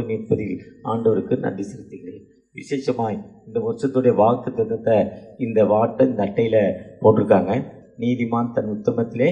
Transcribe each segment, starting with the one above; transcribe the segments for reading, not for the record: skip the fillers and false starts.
உங்களோடு நிற்பதில் ஆண்டவருக்கு நன்றி செலுத்துகிறேன். விசேஷமாய் இந்த வருஷத்துடைய வாக்கு தத்தத்தை இந்த அட்டையில் போட்டிருக்காங்க. நீதிமான் தன் உத்தமத்திலே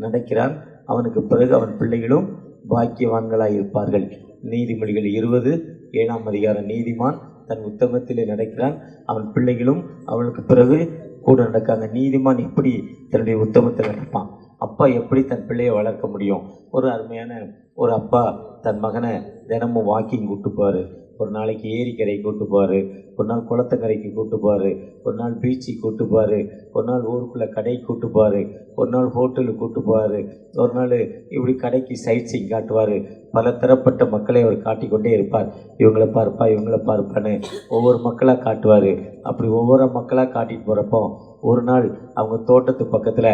நடக்கிறான், அவனுக்கு பிறகு அவன் பிள்ளைகளும் பாக்கியவான்களாய் இருப்பார்கள். நீதிமொழிகள் 20:7 நீதிமான் தன் உத்தமத்திலே நடக்கிறான், அவன் பிள்ளைகளும் அவனுக்கு பிறகு கூட நடக்காங்க. நீதிமான் எப்படி தன்னுடைய உத்தமத்தில் நடப்பான்? அப்பா எப்படி தன் பிள்ளையை வளர்க்க முடியும்? ஒரு அருமையான ஒரு அப்பா தன் மகனை தினமும் வாக்கிங் கூட்டுப்பார். ஒரு நாளைக்கு ஏரிக்கரை கூட்டுப்பார், ஒரு நாள் குளத்தக்கரைக்கு கூட்டுப்பார், ஒரு நாள் பீச்சுக்கு கூட்டுப்பார், ஒரு நாள் ஊருக்குள்ளே கடைக்கு கூட்டுப்பார், ஒரு நாள் ஹோட்டலுக்கு கூட்டுப்பார், ஒரு நாள் இப்படி கடைக்கு சைட் சீங் காட்டுவார். பல தரப்பட்ட மக்களை அவர் காட்டிக்கொண்டே இருப்பார். இவங்களை பார்ப்பா இவங்களை பார்ப்பான்னு ஒவ்வொரு மக்களாக காட்டுவார். அப்படி ஒவ்வொரு மக்களாக காட்டிட்டு போகிறப்போ ஒரு நாள் அவங்க தோட்டத்து பக்கத்தில்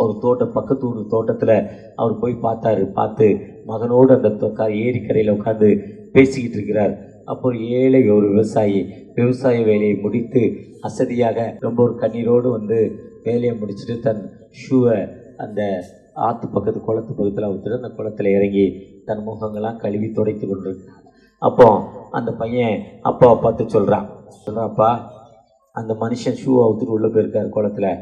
ஒரு பக்கத்து ஊர் தோட்டத்தில் அவர் போய் பார்த்து மகனோடு அந்த ஏரிக்கரையில் உட்காந்து பேசிக்கிட்டு இருக்கிறார். அப்போ ஒரு ஏழை ஒரு விவசாய வேலையை முடித்து அசதியாக ரொம்ப ஒரு கண்ணீரோடு வந்து வேலையை முடிச்சுட்டு தன் ஷூவை அந்த ஆற்று பக்கத்து குளத்து பக்கத்தில் ஊற்றுட்டு அந்த குளத்தில் இறங்கி தன் முகங்கள்லாம் கழுவி துடைத்து கொண்டிருக்கிறான். அப்போ அந்த பையன் அப்பாவை பார்த்து சொல்கிறான்ப்பா, அந்த மனுஷன் ஷூவை ஊற்றுட்டு உள்ளே போயிருக்கார், குளத்தில்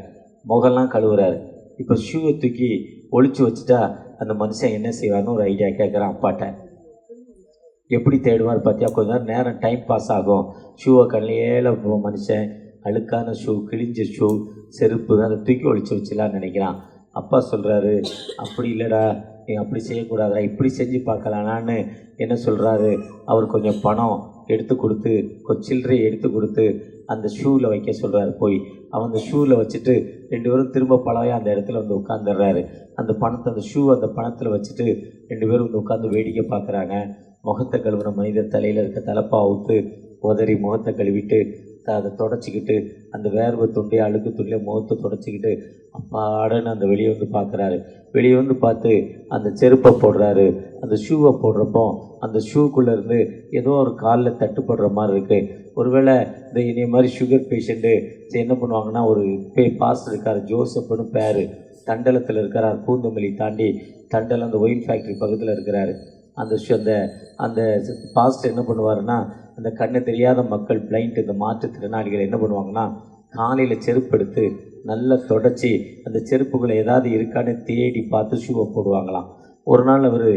முகம்லாம் கழுவுறாரு. இப்போ ஷூவை தூக்கி ஒழிச்சு வச்சுட்டா அந்த மனுஷன் என்ன செய்வார்னு ஒரு ஐடியா கேட்குறான் அப்பாட்ட. எப்படி தேடுவார் பார்த்தியா? கொஞ்ச நேரம் டைம் பாஸ் ஆகும். ஷூவை கண்ணிலேல மனுஷன் அழுக்கான ஷூ, கிழிஞ்ச ஷூ, செருப்பு அதை தூக்கி ஒழிச்சு வச்சுலான்னு நினைக்கிறான். அப்பா சொல்கிறாரு, அப்படி இல்லைடா, நீ அப்படி செய்யக்கூடாதா, இப்படி செஞ்சு பார்க்கலான்னு என்ன சொல்கிறாரு. அவர் கொஞ்சம் பணம் எடுத்து கொடுத்து, கொஞ்சம் சில்லறையை எடுத்து கொடுத்து அந்த ஷூவில் வைக்க சொல்கிறாரு. போய் அவன் அந்த ஷூவில் வச்சுட்டு 2 பேரும் திரும்ப பழைய அந்த இடத்துல வந்து உட்காந்துடுறாரு. அந்த பணத்தை அந்த ஷூ அந்த பணத்தில் வச்சுட்டு 2 பேரும் வந்து உட்காந்து வேடிக்கை பார்க்குறாங்க. முகத்தை கழுவுன மனிதர் தலையில் இருக்க தலைப்பா அவுத்து உதறி முகத்தை கழுவிட்டு அதை தொடச்சிக்கிட்டு அந்த வேர்வை துண்டே அழுக்கு துண்டே முகத்தை தொடச்சிக்கிட்டு அப்பாடன்னு அந்த வெளியே வந்து பார்க்குறாரு. வெளியே வந்து பார்த்து அந்த செருப்பை போடுறாரு. அந்த ஷூவை போடுறப்போ அந்த ஷூக்குள்ளேருந்து ஏதோ ஒரு காலில் தட்டுப்படுற மாதிரி இருக்குது. ஒருவேளை இந்த இனிய மாதிரி சுகர் பேஷண்ட்டு என்ன பண்ணுவாங்கன்னா, ஒரு பாஸ்டர் இருக்கார், ஜோசப்னு பேர், தண்டலத்தில் இருக்கிறார். பூந்தமல்லி தாண்டி தண்டலம் அந்த ஒயின் ஃபேக்ட்ரி பக்கத்தில் இருக்கிறாரு. அந்த அந்த பாஸ்டர் என்ன பண்ணுவாருன்னா, அந்த கண்ணு தெரியாத மக்கள், பிளைண்ட், இந்த மாற்றுத்திறனாளிகள் என்ன பண்ணுவாங்கன்னா, காலையில் செருப்பு எடுத்து நல்லா தொடச்சி அந்த செருப்புகளை ஏதாவது இருக்கான்னு தேடி பார்த்து ஷூவை போடுவாங்களாம். ஒரு நாள் அவர்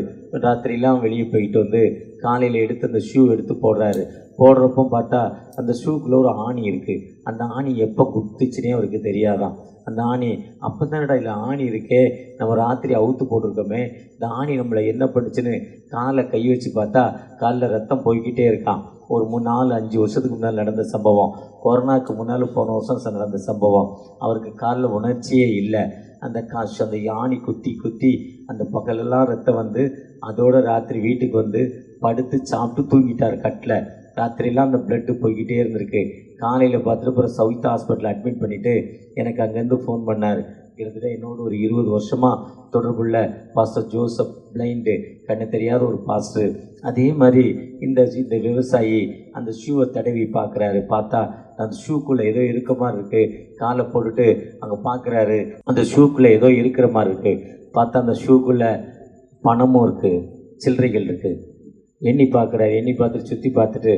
ராத்திரிலாம் வெளியே போயிட்டு வந்து காலையில் எடுத்து அந்த ஷூ எடுத்து போடுறாரு. போடுறப்போ பார்த்தா அந்த ஷூக்குள்ளே ஒரு ஆணி இருக்குது. அந்த ஆணி எப்போ குத்துச்சுனே அவருக்கு தெரியாதான். அந்த ஆணி அப்போ தானடா இல்லை ஆணி இருக்கே, நம்ம ராத்திரி அவுத்து போட்டிருக்கோமே, இந்த ஆணி நம்மளை என்ன பண்ணுச்சுன்னு காலை கை வச்சு பார்த்தா காலில் ரத்தம் போய்கிட்டே இருக்கான். ஒரு 4-5 வருஷத்துக்கு முன்னால் நடந்த சம்பவம், கொரோனாவுக்கு முன்னால் போன வருஷம் நடந்த சம்பவம். அவருக்கு காலில் உணர்ச்சியே இல்லை. அந்த அந்த யானி குத்தி அந்த பகலெல்லாம் ரத்தம் வந்து அதோட ராத்திரி வீட்டுக்கு வந்து படுத்து சாப்பிட்டு தூங்கிட்டார் கட்டில். ராத்திரிலாம் அந்த பிளட்டு போய்கிட்டே இருந்திருக்கு. காலையில் பார்த்துட்டு அப்புறம் சவுத் ஹாஸ்பிட்டலில் அட்மிட் பண்ணிவிட்டு எனக்கு அங்கேருந்து ஃபோன் பண்ணார். கிட்டத்தட்ட என்னோட ஒரு 20 வருஷமாக தொடர்புள்ள பாஸ்டர் ஜோசப், பிளைண்டு, கண்ணு தெரியாத ஒரு பாஸ்டர். அதே மாதிரி இந்த விவசாயி அந்த ஷூவை தடவி பார்க்குறாரு. பார்த்தா அந்த ஷூக்குள்ளே ஏதோ இருக்கிற மாதிரி இருக்குது. காலை போட்டுட்டு அங்கே பார்க்குறாரு, அந்த ஷூக்குள்ளே ஏதோ இருக்கிற மாதிரி இருக்குது. பார்த்தா அந்த ஷூக்குள்ளே பணமும் இருக்குது, சில்லறைகள் இருக்குது. எண்ணி பார்க்குறாரு. எண்ணி பார்த்துட்டு சுற்றி பார்த்துட்டு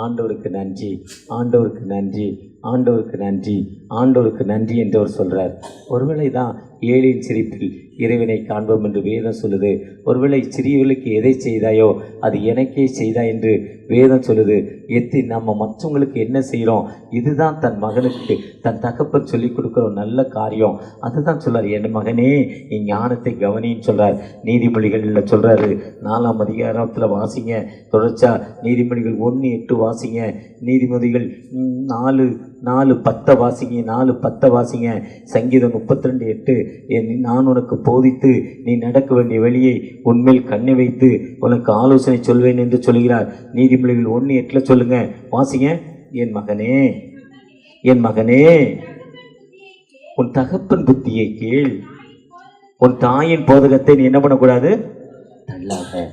ஆண்டவருக்கு நன்றி, ஆண்டவருக்கு நன்றி, ஆண்டவருக்கு நன்றி, ஆண்டவருக்கு நன்றி என்று அவர் சொல்கிறார். ஒருவேளை தான் ஏழையின் சிரிப்பில் இறைவனை காண்போம் என்று வேதம் சொல்லுது. ஒருவேளை சிறியவர்களுக்கு எதை செய்தாயோ அது எனக்கே செய்தா என்று வேதம் சொல்லுது. நம்ம மற்றவங்களுக்கு என்ன செய்கிறோம், இதுதான் தன் மகனுக்கு தன் தகப்பன் சொல்லிக் கொடுக்குற ஒரு நல்ல காரியம். அதுதான் சொல்கிறார், என் மகனே நீ ஞானத்தை கவனின்னு சொல்கிறார். நீதிமொழிகளில் சொல்கிறாரு, 4ஆம் அதிகாரத்தில் வாசிங்க தொடர்ச்சா. நீதிமொழிகள் 1:8 வாசிங்க. நீதிமொழிகள் 4:10 வாசிங்க. 4:10 வாசிங்க. சங்கீதம் 32:8 நான் உனக்கு போதித்து நீ நடக்க வேண்டிய வழியை உன்மேல் கண்ணை வைத்து உனக்கு ஆலோசனை சொல்வேன் என்று சொல்கிறார். நீதிமொழிகள் 1:8 சொல்லுங்க, வாசிங்க. என் மகனே, என் மகனே, உன் தகப்பன் புத்தியை கேள், உன் தாயின் போதகத்தை நீ என்ன பண்ணக்கூடாது, தள்ளாத.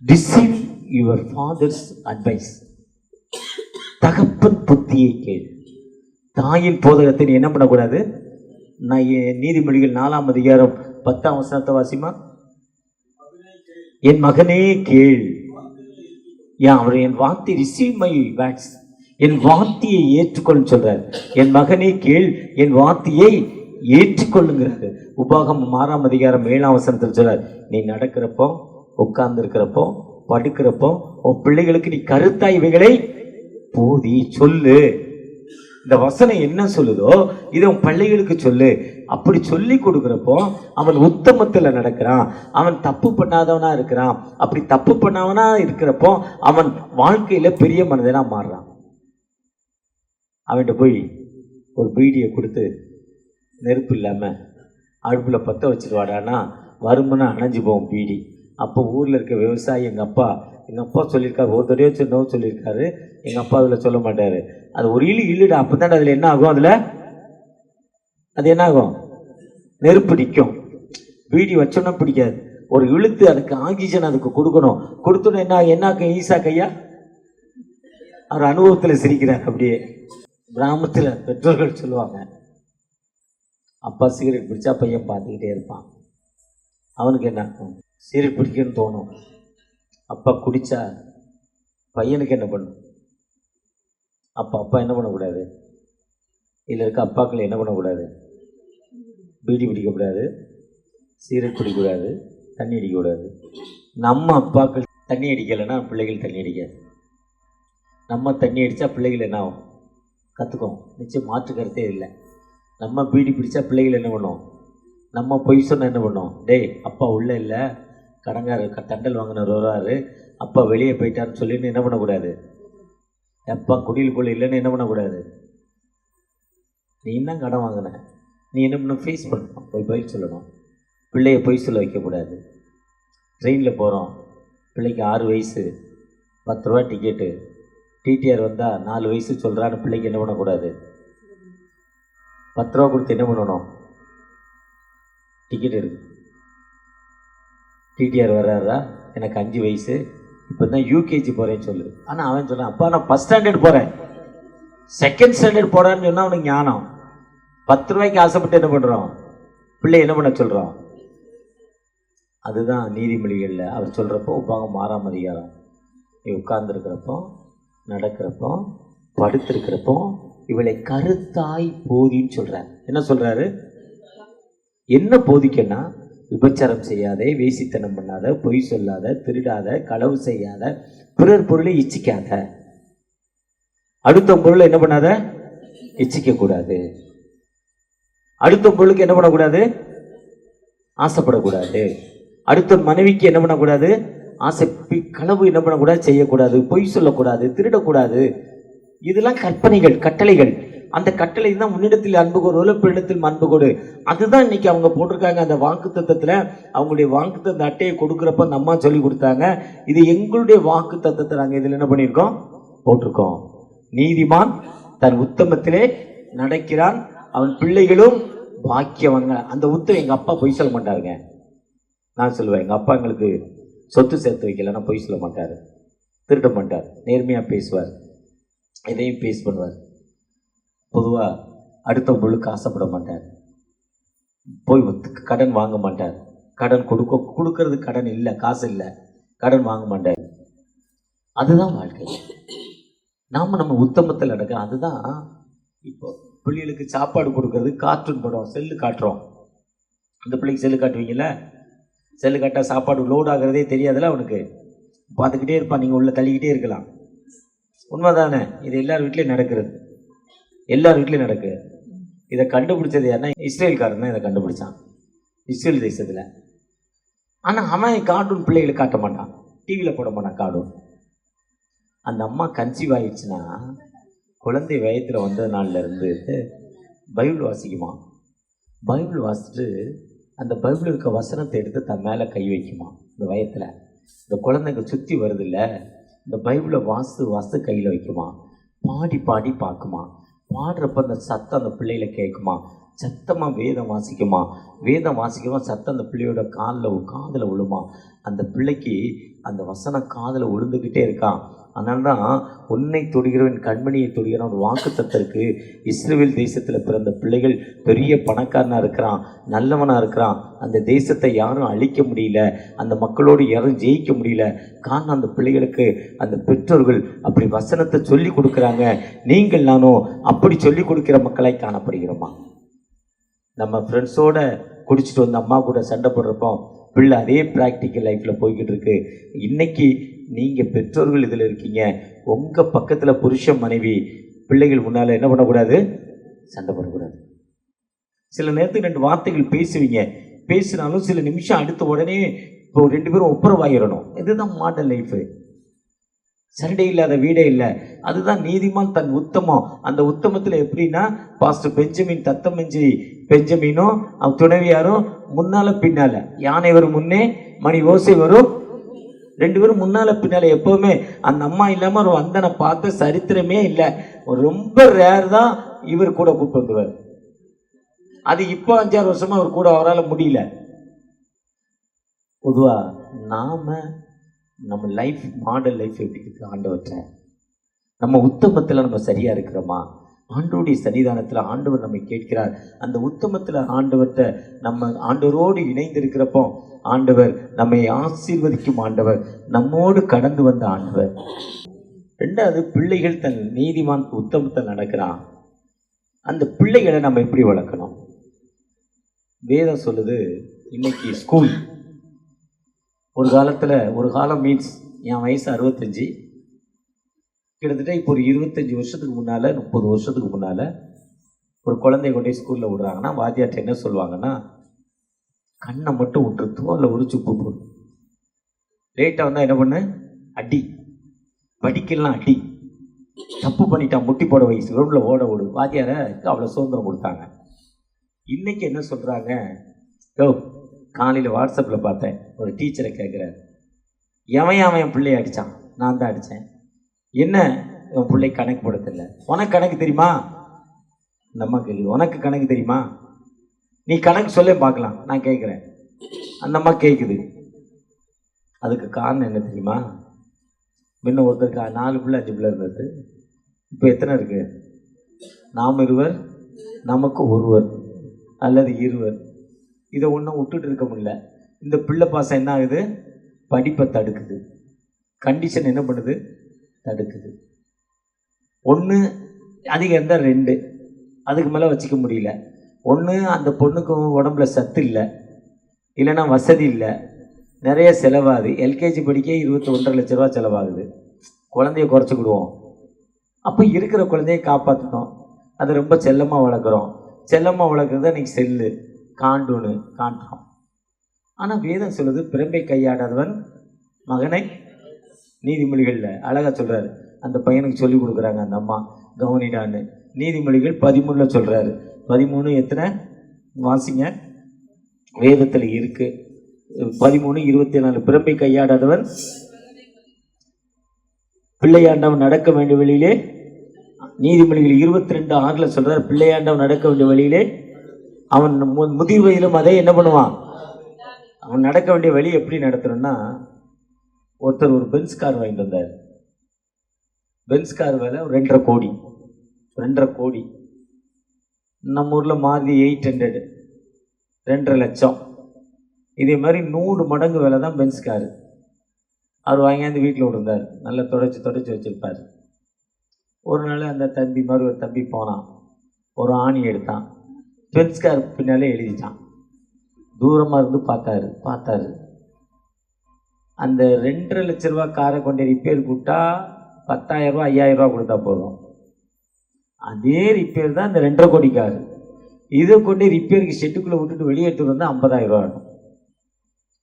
Receive your father's advice. தகப்பன் புத்தியை கேள், தாயின் போதகத்தை நீ என்ன பண்ணக்கூடாது. நான் நீதிமொழிகள் 4ஆம் அதிகாரம் 10ஆம் வசனத்தை வாசிமா. என் மகனே கேள், அவர் என் வார்த்தை ரிசீவ் மை வேர்ட்ஸ், என் வார்த்தையை ஏற்றுக்கொள்ளுன்னு சொல்றாரு. என் மகனே கேள், என் வார்த்தையை ஏற்றுக்கொள்ளுங்கிறாரு. உபாகமம் 6:7 சொல்றாரு, நீ நடக்கிறப்போ, உட்கார்ந்து இருக்கிறப்போ, படுக்கிறப்போ உன் பிள்ளைகளுக்கு நீ கருத்தா இவைகளை போதி சொல்லு. இந்த வசனம் என்ன சொல்லுதோ இதை உன் பிள்ளைகளுக்கு சொல்லு. அப்படி சொல்லி கொடுக்குறப்போ அவன் உத்தமத்தில் நடக்கிறான், அவன் தப்பு பண்ணாதவனா இருக்கிறான். அப்படி தப்பு பண்ணாதவனா இருக்கிறப்போ அவன் வாழ்க்கையில பெரிய மனிதனா மாறுறான். அவன்கிட்ட போய் ஒரு பீடியை கொடுத்து நெருப்பு இல்லாமல் அடுப்பில் பற்ற வச்சுருவாடானா வருமுன்னா அணைஞ்சு போகும் பீடி. அப்போ ஊரில் இருக்க விவசாயி எங்கள் அப்பா சொல்லியிருக்காரு, ஒரு தடவை சொன்னவும் சொல்லியிருக்காரு, எங்கள் அப்பா அதில் சொல்ல மாட்டார். அது ஒரு இழுடா, அப்போ தானே அதில் என்ன ஆகும், அதில் அது என்ன ஆகும், நெருப்பு நிற்கும். பீடி வச்சோன்னா பிடிக்காது, ஒரு இழுத்து அதுக்கு ஆக்சிஜன் அதுக்கு கொடுக்கணும். கொடுத்தோன்னு என்ன ஈசா கையா அவர் அனுபவத்தில் சிரிக்கிறார். அப்படியே கிராமத்தில் பெற்றோர்கள் சொல்லுவாங்க, அப்பா சிகரெட் பிடிச்சா பையன் பார்த்துக்கிட்டே இருப்பான். அவனுக்கு என்ன ஆகும், சிகரெட் பிடிக்கணும்னு தோணும். அப்பா குடித்தா பையனுக்கு என்ன பண்ணும், அப்பா என்ன பண்ணக்கூடாது, இதில் இருக்க அப்பாக்கள் என்ன பண்ணக்கூடாது, பீடி பிடிக்கக்கூடாது, சிகரெட் பிடிக்கக்கூடாது, தண்ணி அடிக்கக்கூடாது. நம்ம அப்பாக்கள் தண்ணி அடிக்கலைன்னா பிள்ளைகள் தண்ணி அடிக்காது. நம்ம தண்ணி அடித்தா பிள்ளைகள் என்ன ஆகும், கற்றுக்கும். நிச்சயம் மாற்று கருத்தே இல்லை. நம்ம பீடி பிடிச்சா பிள்ளைகள் என்ன பண்ணும், நம்ம பொய் சொன்ன என்ன பண்ணோம், டேய் அப்பா உள்ளே இல்லை, கடங்காரர் தண்டல் வாங்கினர் வர்றாரு, அப்பா வெளியே போயிட்டான்னு சொல்லின்னு என்ன பண்ணக்கூடாது, அப்பா குடியில் போல இல்லைன்னு என்ன பண்ணக்கூடாது. நீ தான் கடன் வாங்கின, நீ என்ன பண்ணணும், ஃபேஸ் பண்ணணும், போய் பதில் சொல்லணும். பிள்ளைய பொய் சொல்ல வைக்கக்கூடாது. ட்ரெயினில் போகிறோம், பிள்ளைக்கு 6 வயசு, 10 ரூபா டிக்கெட்டு, டிடிஆர் வந்தால் 4 வயசு சொல்கிறான்னு பிள்ளைக்கு என்ன பண்ணக்கூடாது, 10 ரூபா கொடுத்து என்ன பண்ணணும், டிக்கெட் இருக்கு. டிடிஆர் வர்றாரா, எனக்கு 5 வயசு, இப்போ தான் யூகேஜி போகிறேன்னு சொல்லு. ஆனால் அவன் சொன்னான், அப்பா நான் ஃபஸ்ட் ஸ்டாண்டர்ட் போகிறேன், செகண்ட் ஸ்டாண்டர்ட் போகிறான்னு சொன்னால் அவனுக்கு ஞானம். 10 ரூபாய்க்கு ஆசைப்பட்டு என்ன பண்ணுறோம், பிள்ளை என்ன பண்ண சொல்கிறோம். அதுதான் நீதிமொழிகளில் அவர் சொல்கிறப்போ உபாகம் 6:6 நீ உட்கார்ந்துருக்கிறப்போ, நடக்கிறப்போ, படுத்திருக்கிறப்போ இவளை கருத்தாய் போதின்னு சொல்கிறார். என்ன சொல்கிறாரு, என்ன போதிக்கன்னா, விபச்சாரம் செய்யாத, வேசித்தனம் பண்ணாத, பொய் சொல்லாத, திருடாத, களவு செய்யாத, பிறர் பொருளை இச்சிக்காத, அடுத்த பொருளை என்ன பண்ணாத, இச்சிக்க கூடாது, அடுத்த பொருளுக்கு என்ன பண்ணக்கூடாது, ஆசைப்படக்கூடாது, அடுத்த மனைவிக்கு என்ன பண்ணக்கூடாது, ஆசை, களவு என்ன பண்ணக்கூடாது, செய்யக்கூடாது, பொய் சொல்லக்கூடாது, திருடக்கூடாது. இதெல்லாம் கற்பனைகள், கட்டளைகள். அந்த கட்டளை தான் முன்னிடத்தில் அன்பு கொடு, பின்னிடத்தில் அன்பு கொடு. அதுதான் இன்னைக்கு அவங்க போட்டிருக்காங்க அந்த வாக்குத்தத்தத்தில். அவங்களுடைய வாக்குத்தத்த அட்டையை கொடுக்குறப்ப அந்த அம்மா சொல்லி கொடுத்தாங்க, இது எங்களுடைய வாக்குத்தத்தத்தை நாங்கள் இதில் என்ன பண்ணியிருக்கோம், போட்டிருக்கோம். நீதிமான் தன் உத்தமத்திலே நடக்கிறான், அவன் பிள்ளைகளும் பாக்கியவங்க. அந்த உத்தம் எங்கள் அப்பா பொய் சொல்ல மாட்டாருங்க. நான் சொல்லுவேன், எங்கள் அப்பா எங்களுக்கு சொத்து சேர்த்து வைக்கலன்னா பொய் சொல்ல மாட்டார், திருட மாட்டார், நேர்மையாக பேசுவார், எதையும் பேஸ் பண்ணுவார். பொதுவாக அடுத்த பொருளுக்கு ஆசைப்பட மாட்டார், போய் கடன் வாங்க மாட்டார், கடன் கொடுக்கறது கடன் இல்லை, காசு இல்லை, கடன் வாங்க மாட்டார். அதுதான் வாழ்க்கை. நம்ம உத்தமத்தில் நடக்க. அதுதான் இப்போ பிள்ளைகளுக்கு சாப்பாடு கொடுக்கறது, கார்ட்டூன் படம், செல்லு காட்டுறோம். அந்த பிள்ளைக்கு செல்லு காட்டுவீங்கல்ல, செல்லு காட்டால் சாப்பாடு லோட் ஆகிறதே தெரியாதுல்ல, அவனுக்கு பார்த்துக்கிட்டே இருப்பான், நீங்கள் உள்ள தள்ளிக்கிட்டே இருக்கலாம். உண்மைதானே? இது எல்லார் வீட்லேயும் நடக்கிறது, எல்லார் வீட்லேயும் நடக்குது. இதை கண்டுபிடிச்சது யாருன்னா இஸ்ரேல்காரன் தான் இதை கண்டுபிடிச்சான், இஸ்ரேல் தேசத்தில். ஆனால் அவன் கார்ட்டூன் பிள்ளைகளுக்கு காட்ட மாட்டான், டிவியில் போட மாட்டான் கார்ட்டூன். அந்த அம்மா கன்சீவ் ஆகிடுச்சுன்னா குழந்தை வயத்தில் வந்த நாள்லேருந்து பைபிள் வாசிக்குமா, பைபிள் வாசிச்சுட்டு அந்த பைபிள் இருக்க வசனத்தை எடுத்து தன் மேலே கை வைக்குமா. இந்த வயத்தில் இந்த குழந்தைங்க சுற்றி வருது இல்லை, இந்த பைபிளை வாசு கையில் வைக்குமா, பாடி பாடி பார்க்குமா, பாடுறப்ப அந்த சத்தம் அந்த பிள்ளையில கேட்குமா, சத்தமாக வேதம் வாசிக்குமா, வேதம் வாசிக்குமா, சத்தம் அந்த பிள்ளையோட காதில் விழுமா. அந்த பிள்ளைக்கு அந்த வசனம் காதில் விழுந்துக்கிட்டே இருக்கான். அதனால தான் உன்னை தொடுகிறவன் கண்மணியை தொடுகிறான் ஒரு வாக்குத்தத்தம் இருக்கு. இஸ்ரவேல் தேசத்தில் பிறந்த பிள்ளைகள் பெரிய பணக்காரனாக இருக்கிறான், நல்லவனாக இருக்கிறான். அந்த தேசத்தை யாரும் அழிக்க முடியல, அந்த மக்களோடு யாரும் ஜெயிக்க முடியல. காரணம் அந்த பிள்ளைகளுக்கு அந்த பெற்றோர்கள் அப்படி வசனத்தை சொல்லி கொடுக்குறாங்க. நீங்கள் நானும் அப்படி சொல்லி கொடுக்கிற மக்களாய் காணப்படுகிறோமா? நம்ம ஃப்ரெண்ட்ஸோட குடிச்சிட்டு வந்து அம்மா கூட சண்டை போடுறப்போ பிள்ளை அதே ப்ராக்டிக்கல் லைஃப்பில் போய்கிட்டு இருக்கு. இன்னைக்கு நீங்கள் பெற்றோர்கள் இதில் இருக்கீங்க. உங்கள் பக்கத்தில் புருஷன் மனைவி பிள்ளைகள் முன்னால் என்ன பண்ணக்கூடாது? சண்டை போடக்கூடாது. சில நேரத்துக்கு 2 வார்த்தைகள் பேசுவீங்க, பேசினாலும் சில நிமிஷம் அடுத்த உடனே இப்போ 2 பேரும் ஒப்புரவாயிடணும். இதுதான் மாடல் லைஃபு. சண்டை இல்லாத வீடே இல்லை. அதுதான் நீதிமான் தன் உத்தமம். அந்த உத்தமத்தில் எப்படின்னா பாஸ்டர் பெஞ்சமின் தத்தமஞ்சி பெஞ்சமினும் அவன் துணைவியாரும் முன்னால பின்னால, யானை வரும் முன்னே மணி ஓசை வரும், 2 பேரும் முன்னால பின்னால. எப்பவுமே அந்த அம்மா இல்லாம ஒரு வந்தனை பார்த்த சரித்திரமே இல்லை. ரொம்ப ரேர் தான் இவர் கூட கூப்பிட்டு வந்துருவார். அது இப்போ 5-6 வருஷமா அவர் கூட அவரால் முடியல. பொதுவா நம்ம லைஃப் மாடல் லைஃப் எப்படி இருக்கு? ஆண்டவற்ற நம்ம உத்தமத்தில் நம்ம சரியா இருக்கிறோமா? ஆண்டவருடைய சன்னிதானத்தில் ஆண்டவர் நம்மை கேட்கிறார். அந்த உத்தமத்தில் ஆண்டவர்கிட்ட நம்ம ஆண்டவரோடு இணைந்து இருக்கிறப்போ ஆண்டவர் நம்மை ஆசீர்வதிக்கும் ஆண்டவர், நம்மோடு கடந்து வந்த ஆண்டவர். 2வது, பிள்ளைகள் தன் நீதிமான் உத்தமத்தில் நடக்கிறான். அந்த பிள்ளைகளை நம்ம எப்படி வளர்க்கணும்? வேதம் சொல்லுது, இன்னைக்கு ஸ்கூல் ஒரு காலம் மீன்ஸ் என் வயசு 65, கிட்டத்தட்ட இப்போ ஒரு 25 வருஷத்துக்கு முன்னால் 30 வருஷத்துக்கு முன்னால் ஒரு குழந்தைய கொண்டே ஸ்கூலில் விடுறாங்கன்னா வாத்தியார்ட்ட என்ன சொல்லுவாங்கன்னா, கண்ணை மட்டும் விட்டுரு, தோலில் உரிச்சு உப்பு போடு. லேட்டாக வந்தால் என்ன பண்ணு? அடி. படிக்கலாம் அடி. தப்பு பண்ணிட்டான் முட்டி போட வயசு ரோட்டில் ஓட விடு. வாத்தியாரை அவ்வளோ சுதந்திரம் கொடுத்தாங்க. இன்றைக்கி என்ன சொல்கிறாங்க? காலையில் வாட்ஸ்அப்பில் பார்த்தேன், ஒரு டீச்சரை கேட்குறாரு, எவன் பிள்ளையை அடித்தான்? நான் தான் அடித்தேன். என்ன உன் பிள்ளை கணக்கு போட தெரியல? உனக்கு கணக்கு தெரியுமா? இந்த அம்மா கேள்வி, உனக்கு கணக்கு தெரியுமா? நீ கணக்கு சொல்ல பார்க்கலாம். நான் கேட்குறேன். அந்த அம்மா கேட்குது. அதுக்கு காரணம் என்ன தெரியுமா? முன்ன ஒருத்தருக்கு 4 பிள்ளை 5 பிள்ளை இருந்தது. இப்போ எத்தனை இருக்கு? நாம் இருவர், நமக்கு ஒருவர் அல்லது இருவர். இதை ஒன்றும் விட்டுட்டு இருக்க முடியல. இந்த பிள்ளை பாசம் என்ன ஆகுது? படிப்பை தடுக்குது. கண்டிஷன் என்ன பண்ணுது? தடுக்குது. 1 அதிகம் இருந்தால் 2, அதுக்கு மேலே வச்சுக்க முடியல. 1 அந்த பொண்ணுக்கு உடம்புல சத்து இல்லை, இல்லைன்னா வசதி இல்லை, நிறைய செலவாகுது. எல்கேஜி படிக்க 21.5 லட்ச ரூபா செலவாகுது. குழந்தைய குறைச்சிக்கிடுவோம். அப்போ இருக்கிற குழந்தைய காப்பாற்றணும். அதை ரொம்ப செல்லமாக வளர்க்குறோம். செல்லமாக வளர்க்குறது அன்றைக்கி செல்லு காண்டுன்னு காட்டுறோம். ஆனால் வேதம் சொல்லுது, பிரம்பை கையாடாதவன் மகனை, நீதிமொழிகளில் அழகாக சொல்கிறாரு. அந்த பையனுக்கு சொல்லி கொடுக்குறாங்க அந்த அம்மா, கவனிடான்னு. நீதிமொழிகள் 13 சொல்கிறாரு. 13 எத்தனை வாசிங்க? வேதத்தில் இருக்கு. 13:24. பிரம்பை கையாடாதவன் பிள்ளையாண்டவன் நடக்க வேண்டிய வழியிலே. நீதிமொழிகள் 22:6 சொல்கிறார், பிள்ளையாண்டவன் நடக்க வேண்டிய வழியிலே அவன் முதிர் வயதிலும் அதே என்ன பண்ணுவான்? அவன் நடக்க வேண்டிய வழி எப்படி நடத்தணும்னா, ஒருத்தர் ஒரு பென்ஸ் கார் வாங்கிட்டு வந்தார். பென்ஸ் கார் விலை 2.5 கோடி. 2.5 கோடி. நம்ம ஊரில் மாருதி 800 2.5 லட்சம். இதே மாதிரி 100 மடங்கு விலை தான் பென்ஸ் காரு. அவர் வாங்கியாந்து வீட்டில் விட்டுருந்தார். நல்லா தொடச்சி வச்சுருப்பார். ஒரு நாள் அந்த தம்பி மாதிரி ஒரு தம்பி போனான், ஒரு ஆணி எடுத்தான், பென்ஸ் கார் பின்னாலே எழுதிட்டான். தூரமாக இருந்து பார்த்தாரு. அந்த 2.5 லட்ச ரூபா காரை கொண்டு ரிப்பேர் கூட்டா 10,000 ரூபா 5,000 ரூபா கொடுத்தா போதும். அதே ரிப்பேர் தான் இந்த 2.5 கோடி காரு. இதை கொண்டு ரிப்பேருக்கு ஷெட்டுக்குள்ளே விட்டுட்டு வெளியே எடுத்துகிட்டு வந்தால் 50,000 ரூபா ஆகும்.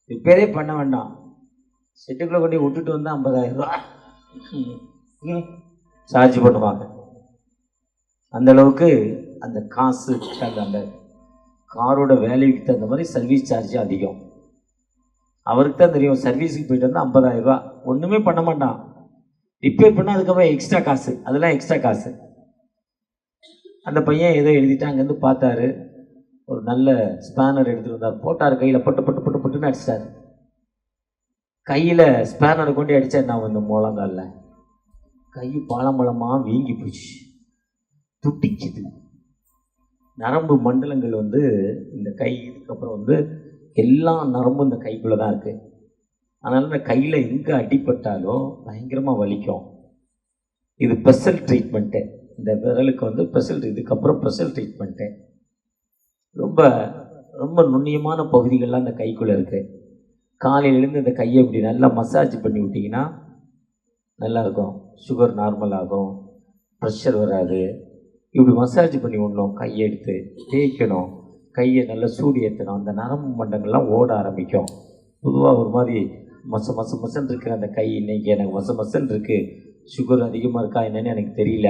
ரிப்பேரே பண்ண வேண்டாம், ஷெட்டுக்குள்ளே கொண்டு விட்டுட்டு வந்தால் 50,000 ரூபா சார்ஜ் பண்ணுவாங்க. அந்தளவுக்கு அந்த காசு, அந்த காரோட வேலைக்கு தகுந்த மாதிரி சர்வீஸ் சார்ஜ் அதிகம். அவருக்கு தான் தெரியும். சர்வீஸுக்கு போயிட்டு வந்தால் 50,000 ரூபா. ஒன்றுமே பண்ண மாட்டான். ரிப்பேர் பண்ணால் அதுக்கப்புறம் எக்ஸ்ட்ரா காசு, அதெல்லாம் எக்ஸ்ட்ரா காசு. அந்த பையன் ஏதோ எழுதிட்டு அங்கேருந்து பார்த்தாரு. ஒரு நல்ல ஸ்பேனர் எடுத்துகிட்டு வந்தார். போட்டார் கையில், பட்டுன்னு அடிச்சிட்டார். கையில் ஸ்பேனரை கொண்டு அடித்தார். நான் வந்து முழங்காலில் கை பாலம்பழமாக வீங்கி போச்சு, துட்டிக்குது. நரம்பு மண்டலங்கள் இந்த கை இதுக்கப்புறம் எல்லா நரம்பும் இந்த கைக்குள்ளே தான் இருக்குது. அதனால் இந்த கையில் எங்கே அடிப்பட்டாலும் பயங்கரமாக வலிக்கும். இது ஸ்பெஷல் ட்ரீட்மெண்ட்டு. இந்த விரலுக்கு ஸ்பெஷல், இதுக்கப்புறம் ஸ்பெஷல் ட்ரீட்மெண்ட்டு. ரொம்ப ரொம்ப நுண்ணியமான பகுதிகள்லாம் இந்த கைக்குள்ளே இருக்குது. காலையிலேருந்து இந்த கையை இப்படி நல்லா மசாஜ் பண்ணி விட்டிங்கன்னா நல்லாயிருக்கும். சுகர் நார்மல் ஆகும், ப்ரெஷர் வராது. இப்படி மசாஜ் பண்ணி விடணும், கையை எடுத்து தேய்க்கணும், கையை நல்லா சூடு ஏற்றணும். அந்த நரம்பு மண்டங்கள்லாம் ஓட ஆரம்பிக்கும். பொதுவாக ஒரு மாதிரி மசன்னு இருக்கிற அந்த கை இன்றைக்கி எனக்கு மசன்னு இருக்குது. சுகர் அதிகமாக இருக்கா என்னன்னு எனக்கு தெரியல.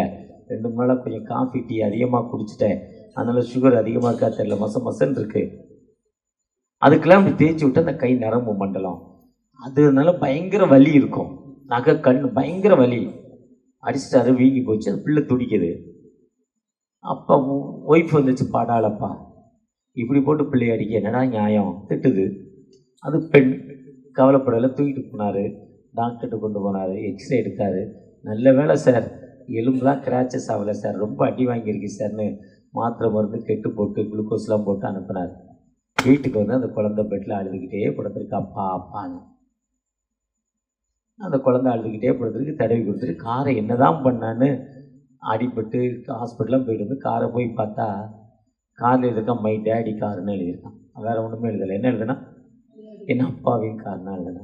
2 நாளாக கொஞ்சம் காஃபி டீ அதிகமாக குடிச்சிட்டேன், அதனால் சுகர் அதிகமாக இருக்கா தெரியல, மசன்னு இருக்குது. அதுக்கெல்லாம் அப்படி தேய்ச்சி விட்டு அந்த கை நரம்பு மண்டலம் அதனால பயங்கர வலி இருக்கும். நகை கண் பயங்கர வலி. அடிச்சிட்டாரு, வீங்கி போச்சு, அது பிள்ளை துடிக்குது. அப்போ ஒய்ஃப் வந்துச்சு, பாடாளப்பா இப்படி போட்டு பிள்ளைய அடிக்க என்னடா நியாயம், திட்டுது. அது பெண், கவலைப்படலை, தூக்கிட்டு போனார், டாக்டர்கிட்ட கொண்டு போனார், எக்ஸ்ரே எடுத்தார். நல்ல வேலை சார், எலும்புலாம் கிராச்சஸ் ஆகலை சார், ரொம்ப அடி வாங்கியிருக்கு சார்னு மாத்திரை மருந்து கெட்டு போட்டு குளுக்கோஸ்லாம் போட்டு அனுப்புனார். வீட்டுக்கு அந்த குழந்தை பெட்டில் அழுதுகிட்டே படுத்துருக்கு, அப்பா அப்பான்னு. அந்த குழந்தை அழுதுகிட்டே படுத்துருக்கு. தடவி கொடுத்துட்டு காரை என்ன தான் பண்ணான்னு அடிபட்டு ஹாஸ்பிட்டலாம் போயிட்டு காரை போய் பார்த்தா காரில் எழுதிருக்கான் மை டேடி காருன்னு எழுதியிருக்கான். வேறு ஒன்றுமே எழுதலை. என்ன எழுதுனா என் அப்பாவின் காருன்னா எழுதுனா.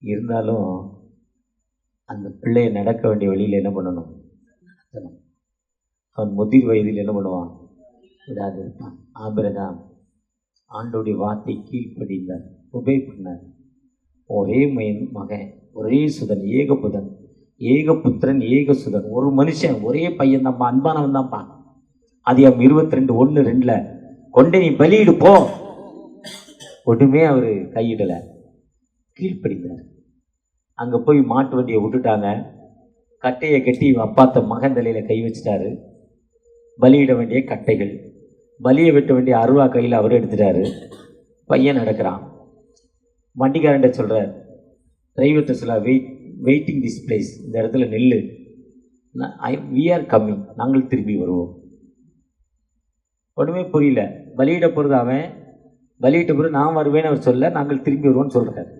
இருந்தாலும் அந்த பிள்ளையை நடக்க வேண்டிய வழியில் என்ன பண்ணணும், நடத்தணும். அவன் முதிர் வயதில் என்ன பண்ணுவான், விடாது இருப்பான். ஆபிரகாம் ஆண்டோடைய வார்த்தை கீழ்ப்படிந்தார், உபே பண்ணார். ஒரே மகன், ஒரே சுதன், ஏகபுதன், ஏகபுத்திரன், ஏகசுதன், ஒரு மனுஷன், ஒரே பையன் தான்ப்பா, அன்பானவன் தான்ப்பா. அதிகாரம் 22:1-2 கொண்டே நீ பலியிடு போ. ஒன்றுமே அவர் கையிடலை, கீழ்ப்படிந்தார். அங்கே போய் மாட்டு வண்டியை விட்டுட்டாங்க. கட்டையை கட்டி அப்பாத்த மகன் தலையில் கை வச்சிட்டாரு. பலியிட வேண்டிய கட்டைகள், பலியை வெட்ட வேண்டிய அருவா கையில் அவர் எடுத்துட்டாரு. பையன் நடக்கிறான். வண்டிக்காரன்ட்ட சொல்கிறார், டிரைவர்கிட்ட சொல்ல, வெயிட்டிங் திஸ் பிளேஸ், இந்த இடத்துல நெல்லு, வி ஆர் கம்மிங், நாங்கள் திரும்பி வருவோம். ஒன்றுமே புரியல. பலியிட போகிறது அவன், பலியிட்ட பிறகு நான் வருவேன்னு அவர் சொல்ல, நாங்கள் திரும்பி வருவோன்னு சொல்கிறார்.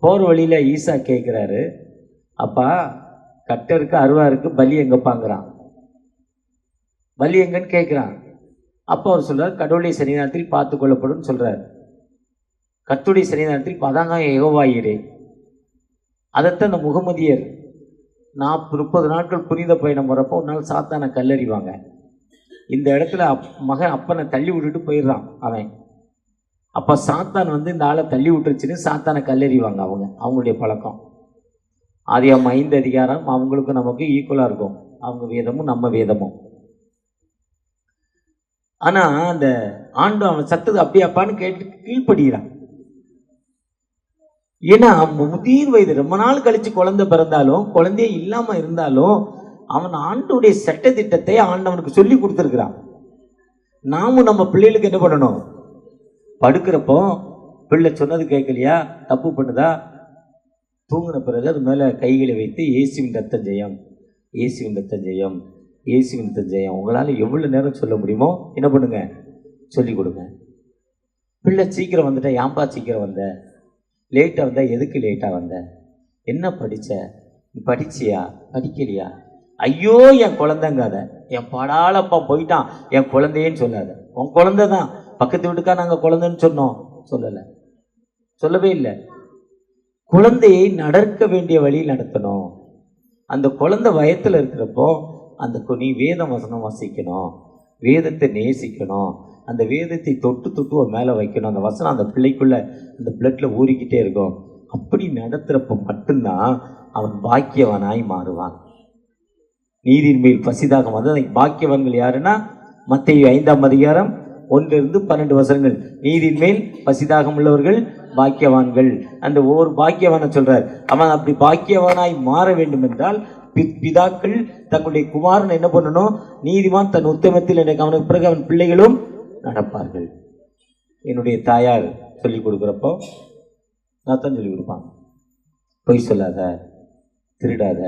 போகிற வழியில் ஈசா கேட்குறாரு, அப்பா கட்டை இருக்கு, அருவா இருக்குது, பலி எங்கப்பாங்கிறான். பலி எங்கன்னு கேட்குறான். அப்போ அவர் சொல்கிறார், கடவுளுடைய சனி நேரத்தில் பார்த்து கொள்ளப்படும் சொல்கிறார். கர்த்தருடைய சனி நேரத்தில் பதாங்க யெகோவாயிரே. அதைத்தான் அந்த முகமதியர் 30 நாட்கள் புனித பயணம் வரப்போ ஒரு நாள் சாத்தானை கல்லறிவாங்க. இந்த இடத்துல மகன் அப்பனை தள்ளி விட்டுட்டு போயிடுறான் அவன். அப்போ சாத்தான் இந்த ஆளை தள்ளி விட்டுருச்சுன்னு சாத்தானை கல்லறிவாங்க. அவங்களுடைய பழக்கம். ஆதியாகமம் 5 அதிகாரம் அவங்களுக்கும் நமக்கு ஈக்குவலாக இருக்கும், அவங்க வேதமும் நம்ம வேதமும். ஆனால் அந்த ஆண்டு அவன் சத்தது அப்படியே அப்பான்னு கேட்டு கீழ்ப்படுகிறான். ஏன்னா முதிர் வயது, ரொம்ப நாள் கழிச்சு குழந்தை பிறந்தாலும், குழந்தையே இல்லாமல் இருந்தாலும், அவன் ஆண்டோடைய சட்ட திட்டத்தை ஆண்டவனுக்கு சொல்லி கொடுத்துருக்கிறான். நாமும் நம்ம பிள்ளைகளுக்கு என்ன பண்ணணும், படுக்கிறப்போ பிள்ளை சொன்னது கேட்கலையா, தப்பு பண்ணுதா, தூங்கின பிறகு அது மேலே கைகளை வைத்து இயேசுவின் ரத்தம் ஜெயம், இயேசுவின் ரத்தம் ஜெயம், இயேசுவின் ரத்தம் ஜெயம், உங்களால் எவ்வளோ நேரம் சொல்ல முடியுமோ என்ன பண்ணுங்க, சொல்லி கொடுங்க. பிள்ளை சீக்கிரம் வந்துட்டா, ஏன்பா சீக்கிரம் வந்த, லேட்டாக வந்தால் எதுக்கு லேட்டாக வந்த, என்ன படித்த, படிச்சியா படிக்கலையா, ஐயோ என் குழந்தைங்காத, என் படாலப்பா போயிட்டான் என் குழந்தையேன்னு சொல்லாத. உன் குழந்தை தான், பக்கத்து வீட்டுக்கா நாங்கள் குழந்தைன்னு சொன்னோம், சொல்லவே இல்லை. குழந்தையை நடக்க வேண்டிய வழியில் நடத்தணும். அந்த குழந்தை வயத்தில் இருக்கிறப்போ நீ வேதம் வசனம் வாசிக்கணும், வேதத்தை நேசிக்கணும், அந்த வேதத்தை தொட்டு மேலே வைக்கணும். அந்த வசனம் அந்த பிள்ளைக்குள்ள அந்த பிளட்டில் ஊறிக்கிட்டே இருக்கும். அப்படி நடத்துகிறப்ப மட்டும்தான் அவன் பாக்கியவனாய் மாறுவான். நீதியின் மேல் பசிதாகம், அதாவது பாக்கியவான்கள் யாருன்னா மத்தேயு 5ஆம் அதிகாரம் 1-12 வசனங்கள். நீதியின் மேல் பசிதாகம் உள்ளவர்கள் பாக்கியவான்கள். அந்த ஒவ்வொரு பாக்கியவான சொல்றார். அவன் அப்படி பாக்கியவானாய் மாற வேண்டும் என்றால் பிதாக்கள் தங்களுடைய குமாரன் என்ன பண்ணணும், நீதிமான் தன் உத்தமத்தில் எனக்கு அவனுக்கு பிறகு அவன் பிள்ளைகளும் நடப்பார்கள். என்னுடைய தாயார் சொல்லிக் கொடுக்குறப்போ நான் தான் சொல்லிக் கொடுப்பாங்க, பொய் சொல்லாத, திருடாத,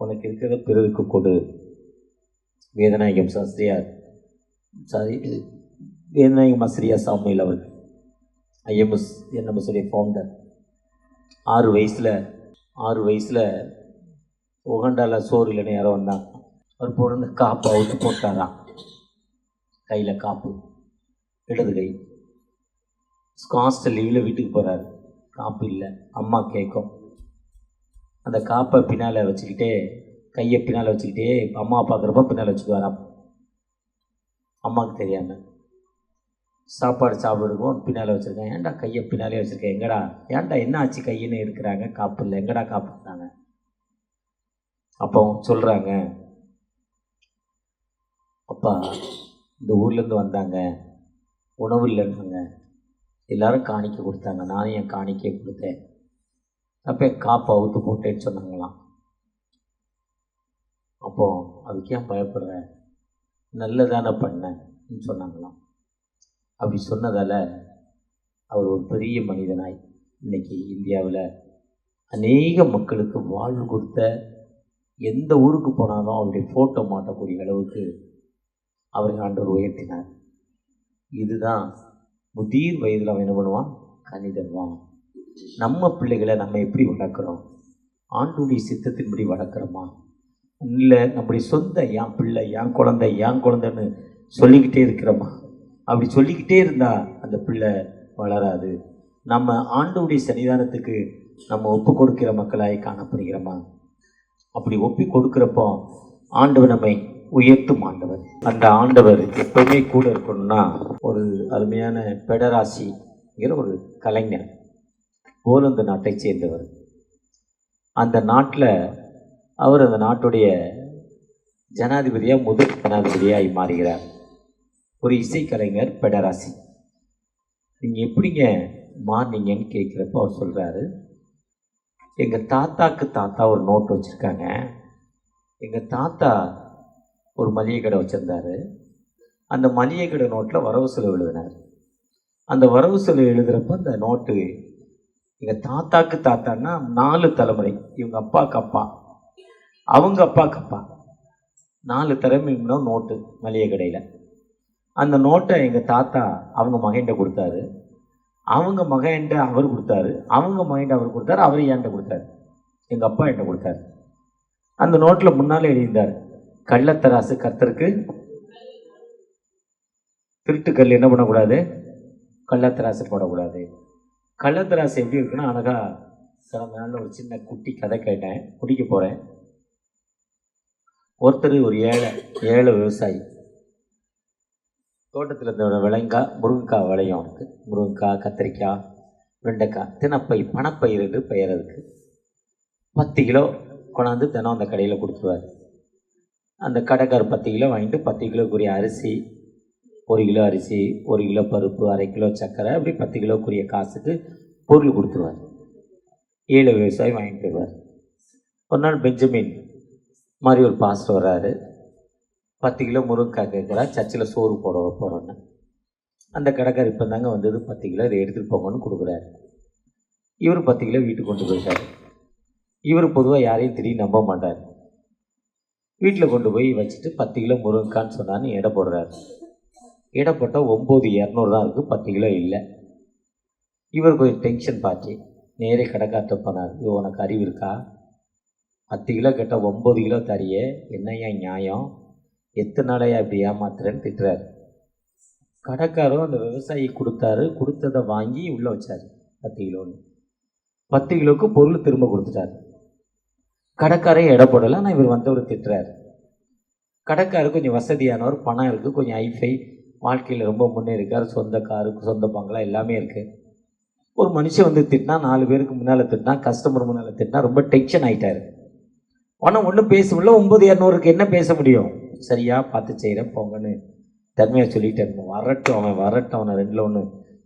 உனக்கு இருக்கிறத பிறருக்கு கொடு. வேதநாயகம் சாஸ்திரியார் வேதநாயகம் ஆசிரியா சாமுவேல் அவர்கள் ஐஎம்எஸ் என்எம்எஸ்ஸுடைய ஃபவுண்டர் 6 வயசில் உகண்டாவில் சோறு இல்லைன்னு யாரோ வந்தாங்க. அவர் பிறந்த காப்பு அவுத்து போட்டாராம். கையில் காப்பு, இடது கை. ஹாஸ்டல் லீவில் வீட்டுக்கு போகிறாரு, காப்பு இல்லை. அம்மா கேட்கும். அந்த காப்பை பின்னால் வச்சுக்கிட்டே, கையை பின்னால் வச்சுக்கிட்டே அம்மா பார்க்குறப்ப பின்னால் வச்சுக்குவாராம். அம்மாவுக்கு தெரியாமல் சாப்பாடு சாப்பிடுவோம் பின்னால் வச்சுருக்கேன். ஏன்டா கையை பின்னாலே வச்சுருக்கேன், எங்கடா ஏன்டா என்ன ஆச்சு கையின்னு இருக்கிறாங்க, காப்பு இல்லை, எங்கடா காப்புறாங்க. அப்போ சொல்கிறாங்க, அப்பா இந்த ஊர்லேருந்து வந்தாங்க, உணவு இல்லைன்னாங்க, எல்லோரும் காணிக்கை கொடுத்தாங்க, நானும் என் காணிக்கையை கொடுத்தேன். அப்போ என் காப்பை அவுத்து போட்டேன்னு சொன்னாங்களாம். அப்போது அதுக்கு ஏன் பயப்படுற, நல்லதானே பண்ணேன்னு சொன்னாங்களாம். அப்படி சொன்னதால் அவர் ஒரு பெரிய மனிதனாய் இன்றைக்கி இந்தியாவில் அநேக மக்களுக்கு வாழ்வு கொடுத்த, எந்த ஊருக்கு போனாலும் அவருடைய ஃபோட்டோ மாட்டக்கூடிய அளவுக்கு அவரை ஆண்டவர் உயர்த்தினார். இதுதான் முதிர் வயதில் அவன் என்ன பண்ணுவான், கனி தருவான். நம்ம பிள்ளைகளை நம்ம எப்படி வளர்க்குறோம், ஆண்டுடைய சித்தத்தின்படி வளர்க்குறோமா, இல்லை நம்முடைய சொந்த என் பிள்ளை என் குழந்தைன்னு சொல்லிக்கிட்டே இருக்கிறோமா? அப்படி சொல்லிக்கிட்டே இருந்தால் அந்த பிள்ளை வளராது. நம்ம ஆண்டவருடைய சன்னிதானத்துக்கு நம்ம ஒப்பு கொடுக்கிற மக்களாய் காணப்படுகிறோமா? அப்படி ஒப்பி கொடுக்குறப்போ ஆண்டவர் நம்மை உயர்த்தும் ஆண்டவர். அந்த ஆண்டவர் எப்பவுமே கூட இருக்கணும்னா, ஒரு அருமையான பெடராசிங்கிற ஒரு கலைஞர், போலந்து நாட்டை சேர்ந்தவர். அந்த நாட்டில் அவர் அந்த நாட்டுடைய ஜனாதிபதியாக முதல் ஜனாதிபதியாகி மாறுகிறார். ஒரு இசைக்கலைஞர் பெடராசி. நீங்கள் எப்படிங்க மாறினீங்கன்னு கேட்குறப்போ அவர் சொல்கிறாரு, எங்கள் தாத்தா ஒரு நோட்டு வச்சுருக்காங்க. எங்கள் தாத்தா ஒரு மளிகை கடை வச்சுருந்தார். அந்த மளிகை கடை நோட்டில் வரவு செலவு எழுதினார். அந்த வரவு செலவு எழுதுகிறப்ப அந்த நோட்டு எங்கள் தாத்தான்னா 4 தலைமுறை, இவங்க அப்பாவுக்கு அப்பா, அவங்க அப்பாவுக்கு அப்பா, 4 தலைமுறை நோட்டு மளிகை கடையில். அந்த நோட்டை எங்கள் தாத்தா அவங்க மகன்கிட்ட கொடுத்தாரு, அவங்க மகன்கிட்ட அவர் கொடுத்தாரு, அவங்க மகன்கிட்ட அவர் கொடுத்தாரு, அவர் என்கிட்ட கொடுத்தாரு, எங்கள் அப்பா என்கிட்ட கொடுத்தாரு. அந்த நோட்டில் முன்னால் எழுதியிருந்தார், கள்ளத்தராசு கர்த்தருக்கு, திருட்டுக்கல் என்ன பண்ணக்கூடாது, கள்ளத்தராசு போடக்கூடாது. கள்ளத்தராசு எப்படி இருக்குன்னா, அழகா கடந்த நாளில் ஒரு சின்ன குட்டி கதை கேட்டேன், குடிக்க போகிறேன். ஒருத்தர் ஒரு ஏழை விவசாயி, தோட்டத்தில் இருந்த முருங்கைக்காய் விளையும் இருக்குது. முருங்கைக்காய், கத்திரிக்காய், வெண்டைக்காய், தினப்பை, பணப்பயிர் என்று பெயர் அதுக்கு. 10 கிலோ கொண்டாந்து தினம் அந்த கடையில் கொடுத்துருவார். அந்த கடைக்கார் 10 கிலோ வாங்கிட்டு 10 கிலோக்குரிய அரிசி, 1 கிலோ அரிசி, 1 கிலோ பருப்பு, 1/2 கிலோ சர்க்கரை, அப்படி 10 கிலோக்குரிய காசுக்கு பொருள் கொடுத்துருவார். 7 விவசாயி வாங்கிட்டு போயிடுவார். ஒரு நாள் பெஞ்சமின் மாதிரி ஒரு பாஸ்டர் வர்றாரு. 10 கிலோ முருங்கைக்காய் கேட்குறா, சர்ச்சில் சோறு போட போகிறோன்னு. அந்த கடைக்கார் இப்போ தாங்க வந்தது, 10 கிலோ இதை எடுத்துகிட்டு போங்கன்னு கொடுக்குறாரு. இவர் 10 கிலோ வீட்டுக்கு கொண்டு போயிட்டார். இவர் பொதுவாக யாரையும் திடீர்னு நம்ப மாட்டார். வீட்டில் கொண்டு போய் வச்சுட்டு 10 கிலோ முருங்கைக்கான்னு சொன்னான்னு எடை போடுறாரு. எடை போட்டால் 9,200 தான் இருக்குது, 10 கிலோ இல்லை. இவர் கொஞ்சம் டென்ஷன் பார்த்து நேரே கடைக்கார்ட்ட போனார். உனக்கு அறிவு இருக்கா, 10 கிலோ கேட்டால் 9 கிலோ தரியே, என்னையா நியாயம், எத்தனை நாளையா இப்படி ஏமாத்துறேன்னு திட்டுறாரு. கடைக்காரரும் அந்த விவசாயி கொடுத்ததை வாங்கி உள்ளே வச்சார் 10 கிலோன்னு. 10 கிலோவுக்கு பொருள் திரும்ப கொடுத்துட்டார். கடைக்காரையும் எடை போடலை, ஆனால் இவர் வந்தவர் திட்டுறாரு. கடைக்காரு கொஞ்சம் வசதியானவர், பணம் இருக்குது, கொஞ்சம் ஐஃபை, வாழ்க்கையில் ரொம்ப முன்னேறிக்கார், சொந்த காரு, சொந்த பங்களா எல்லாமே இருக்குது. ஒரு மனுஷன் வந்து திட்டினா, 4 பேருக்கு முன்னால் திட்டினா, கஸ்டமர் முன்னால் திட்டினா ரொம்ப டென்ஷன் ஆகிட்டார். ஆனால் ஒன்றும் பேச முடியல. 9,200க்கு என்ன பேச முடியும், சரியா பார்த்து செய்கிறேன் போங்கன்னு தன்மையாக சொல்லிட்டேன். அவன் வரட்டும், அவனை 2ல் 1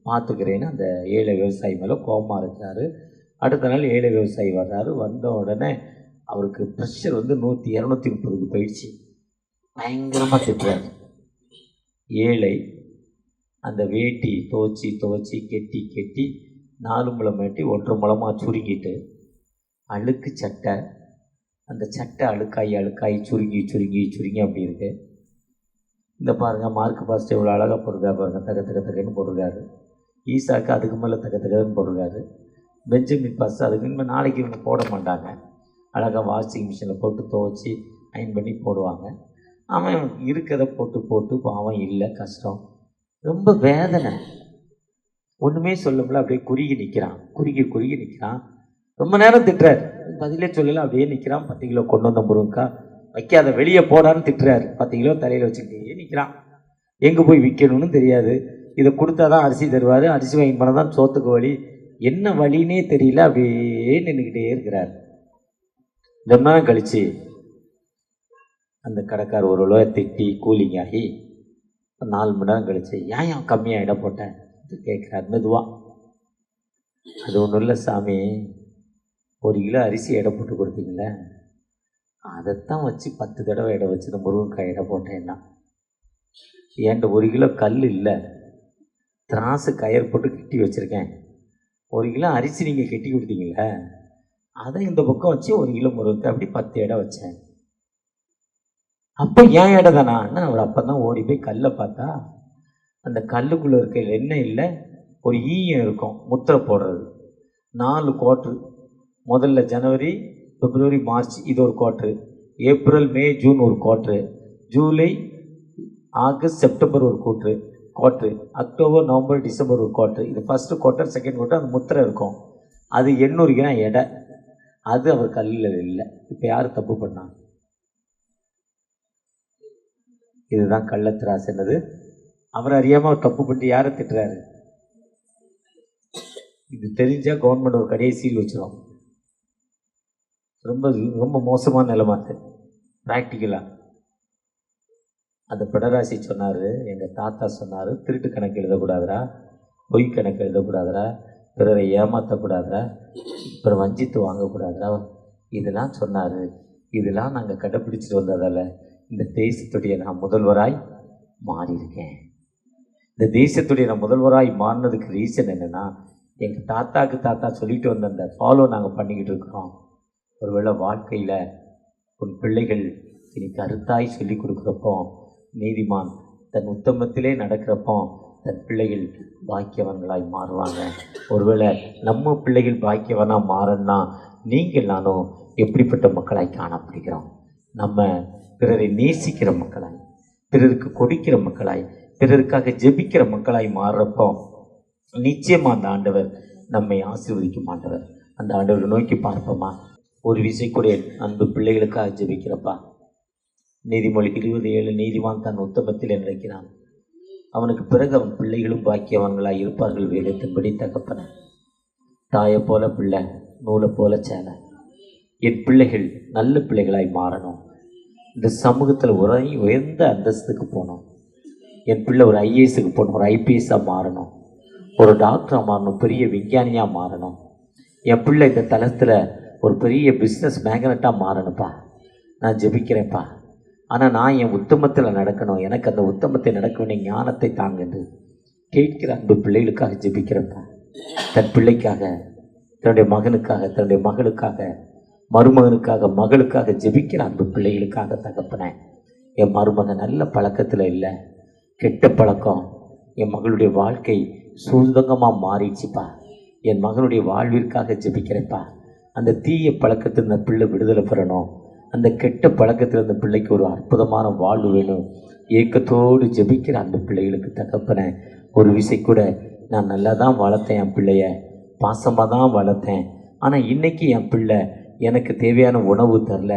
பார்த்துக்கிறேன்னு அந்த 7 விவசாயி மேலே கோபமாக இருக்கிறாரு. அடுத்த நாள் 7 விவசாயி வர்றாரு. வந்த உடனே அவருக்கு ப்ரெஷர் வந்து 100, 230க்கு போயிடுச்சு. பயங்கரமாக திட்டுறாரு. 7 அந்த வேட்டி துவச்சி கெட்டி 4 முழம் வேட்டி 1.5 முழமாக சுருங்கிட்டு, அழுக்கு சட்டை, அந்த சட்டை அழுக்காய் சுருங்கி சுருங்கி சுருங்கி அப்படி இருக்குது. இந்த பாருங்கள், மார்க் பாஸ்டர் இவ்வளோ அழகாக போடுறாரு பாருங்கள், தகன்னு போடுறாரு. ஈசாக்கு அதுக்கு மேலே தகன்னு போடுறாரு. பெஞ்சமின் பாஸ்டர் அதுக்கு இனிமேல் நாளைக்கு இவங்க போட மாட்டாங்க, அழகாக வாஷிங் மிஷினில் போட்டு துவைச்சி அயன் பண்ணி போடுவாங்க. அவன் இருக்கிறத போட்டு பாவம் இல்லை, கஷ்டம், ரொம்ப வேதனை, ஒன்றுமே சொல்லப்பல, அப்படியே குறுகி நிற்கிறான். ரொம்ப நேரம் திட்டுறாரு, பதிலே சொல்லலை, அப்படியே நிற்கிறான். 10 கிலோ கொண்டு வந்த முருங்கக்காய் வைக்காத, வெளியே போடான்னு திட்டுறாரு. 10 கிலோ தலையில் வச்சுக்கிட்டே நிற்கிறான். எங்கே போய் விற்கணும்னு தெரியாது. இதை கொடுத்தா தான் அரிசி தருவார், அரிசி வாங்கி போனால் தான் சோத்துக்கு வழி, என்ன வழினே தெரியல, அப்படியே நின்றுக்கிட்டே இருக்கிறார். ரொம்ப நேரம் கழித்து அந்த கடைக்கார் ஒரு ரூபாய் திட்டி கூலிங் ஆகி 4 மணி நேரம் கழிச்சு ஏன் கம்மியாக இடம் போட்டேன் கேட்குறாரு மெதுவா. அது ஒன்றும் இல்லை சாமி, 1 கிலோ அரிசி எடை போட்டு கொடுத்தீங்களே, அதைத்தான் வச்சு 10 தடவை எடை வச்சு இந்த முருங்கைக்காய் எடை போட்டேன்னா, ஏன்ட்ட 1 கிலோ கல் இல்லை, திராசு கயர் போட்டு கட்டி வச்சுருக்கேன். 1 கிலோ அரிசி நீங்கள் கட்டி கொடுத்தீங்களே, அதை இந்த பக்கம் வச்சு 1 கிலோ முருங்கைக்காய் அப்படி 10 எடை வச்சேன். அப்போ ஏன் எடை தானா? அவர் அப்போ தான் ஓடி போய் கல்லை பார்த்தா, அந்த கல்லுக்குள்ளே இருக்க எண்ணெய் இல்லை, ஒரு ஈயம் இருக்கும் முத்திரை போடுறது. 4 குவார்ட்ரு, முதல்ல ஜனவரி பிப்ரவரி மார்ச் இது ஒரு குவார்ட்ரு, ஏப்ரல் மே ஜூன் ஒரு குவார்ட்ரு, ஜூலை ஆகஸ்ட் செப்டம்பர் ஒரு குவார்ட்ரு, அக்டோபர் நவம்பர் டிசம்பர் ஒரு குவார்ட்ரு. இது ஃபஸ்ட்டு குவார்ட்டர், செகண்ட் குவார்ட்டர், அந்த முத்திரை இருக்கும். அது 800 கிராம் எடை. அது அவர் கல்லில் இல்லை. இப்போ யார் தப்பு பண்ணாங்க? இதுதான் கள்ளத்திராசு. என்னது? அவர் அறியாமல் அவர் தப்பு பண்ணிட்டு யாரை திட்டுறாரு? இது தெரிஞ்சால் கவர்மெண்ட் ஒரு கடையை சீல் வச்சிடும். ரொம்ப ரொம்ப மோசமான நிலைமாத்து ப்ராக்டிக்கலாக. அந்த பிடராசி சொன்னார், எங்கள் தாத்தா சொன்னார், திருட்டு கணக்கு எழுதக்கூடாதுரா, பொய் கணக்கு எழுதக்கூடாதுரா, பிறரை ஏமாற்றக்கூடாதுரா, பிறர் வஞ்சித்து வாங்கக்கூடாதுரா, இதெல்லாம் சொன்னார். இதெல்லாம் நாங்கள் கடைப்பிடிச்சிட்டு வந்ததால் இந்த தேசத்துடைய நான் முதல்வராய் மாறியிருக்கேன். இந்த தேசத்துடைய நான் முதல்வராய் மாறினதுக்கு ரீசன் என்னென்னா, எங்கள் தாத்தா சொல்லிட்டு வந்த அந்த ஃபாலோ நாங்கள் பண்ணிக்கிட்டு இருக்கிறோம். ஒருவேளை வாழ்க்கையில் உன் பிள்ளைகள் இனி கருத்தாய் சொல்லி கொடுக்குறப்போ, நீதிமான் தன் உத்தமத்திலே நடக்கிறப்போ தன் பிள்ளைகள் பாக்கியவன்களாய் மாறுவாங்க. ஒருவேளை நம்ம பிள்ளைகள் பாக்கியவனாக மாறன்னா நீங்கள் நானும் எப்படிப்பட்ட மக்களாய் காணப்படுகிறோம்? நம்ம பிறரை நேசிக்கிற மக்களாய், பிறருக்கு கொடுக்கிற மக்களாய், பிறருக்காக ஜெபிக்கிற மக்களாய் மாறுறப்போ நிச்சயமாக அந்த ஆண்டவர் நம்மை ஆசீர்வதிக்கும் ஆண்டவர். அந்த ஆண்டவரை நோக்கி பார்ப்போமா? ஒரு விசைக்குடைய அன்பு பிள்ளைகளுக்காக ஜெபிக்கிறப்பா. நீதிமொழி 27 நீதிமான் தன் உத்தமத்தில் நினைக்கிறான், அவனுக்கு பிறகு அவன் பிள்ளைகளும் பாக்கியவன்களாய் இருப்பார்கள். வேதத்தின்படி தகப்பன, தாயை போல பிள்ளை, நூலை போல சேலை. என் பிள்ளைகள் நல்ல பிள்ளைகளாய் மாறணும். இந்த சமூகத்தில் உயர்ந்த அந்தஸ்துக்கு போகணும். என் பிள்ளை ஒரு ஐஏஎஸ்க்கு போகணும், ஒரு ஐபிஎஸ்ஸாக மாறணும், ஒரு டாக்டராக மாறணும், பெரிய விஞ்ஞானியாக மாறணும். என் பிள்ளை இந்த தளத்தில் ஒரு பெரிய பிஸ்னஸ் மேக்னட்டாக மாறணும்ப்பா. நான் ஜெபிக்கிறேன்ப்பா. ஆனால் நான் என் உத்தமத்தில் நடக்கணும், எனக்கு அந்த உத்தமத்தை நடக்க வேண்டிய ஞானத்தை தாங்க என்று கேட்கிற அன்பு பிள்ளைகளுக்காக ஜெபிக்கிறேன்ப்பா. தன் பிள்ளைக்காக, தன்னுடைய மகனுக்காக, தன்னுடைய மகளுக்காக, மருமகனுக்காக, மகளுக்காக ஜெபிக்கிற அன்பு பிள்ளைகளுக்காக தகப்பனேன். என் மருமகன் நல்ல பழக்கத்தில் இல்லை, கெட்ட பழக்கம், என் மகளுடைய வாழ்க்கை சுதங்கமாக மாறிடுச்சுப்பா. என் மகனுடைய வாழ்விற்காக ஜெபிக்கிறேன்ப்பா. அந்த தீய பழக்கத்தில் இந்த பிள்ளை விடுதலை பெறணும். அந்த கெட்ட பழக்கத்தில் இந்த பிள்ளைக்கு ஒரு அற்புதமான வாழ்வு வேணும். ஏக்கத்தோடு ஜெபிக்கிற அந்த பிள்ளைகளுக்கு தகப்பன, ஒரு விசை கூட நான் நல்லா தான் வளர்த்தேன், என் பிள்ளைய பாசமாக தான் வளர்த்தேன், ஆனால் இன்றைக்கி என் பிள்ளை எனக்கு தேவையான உணவு தரல,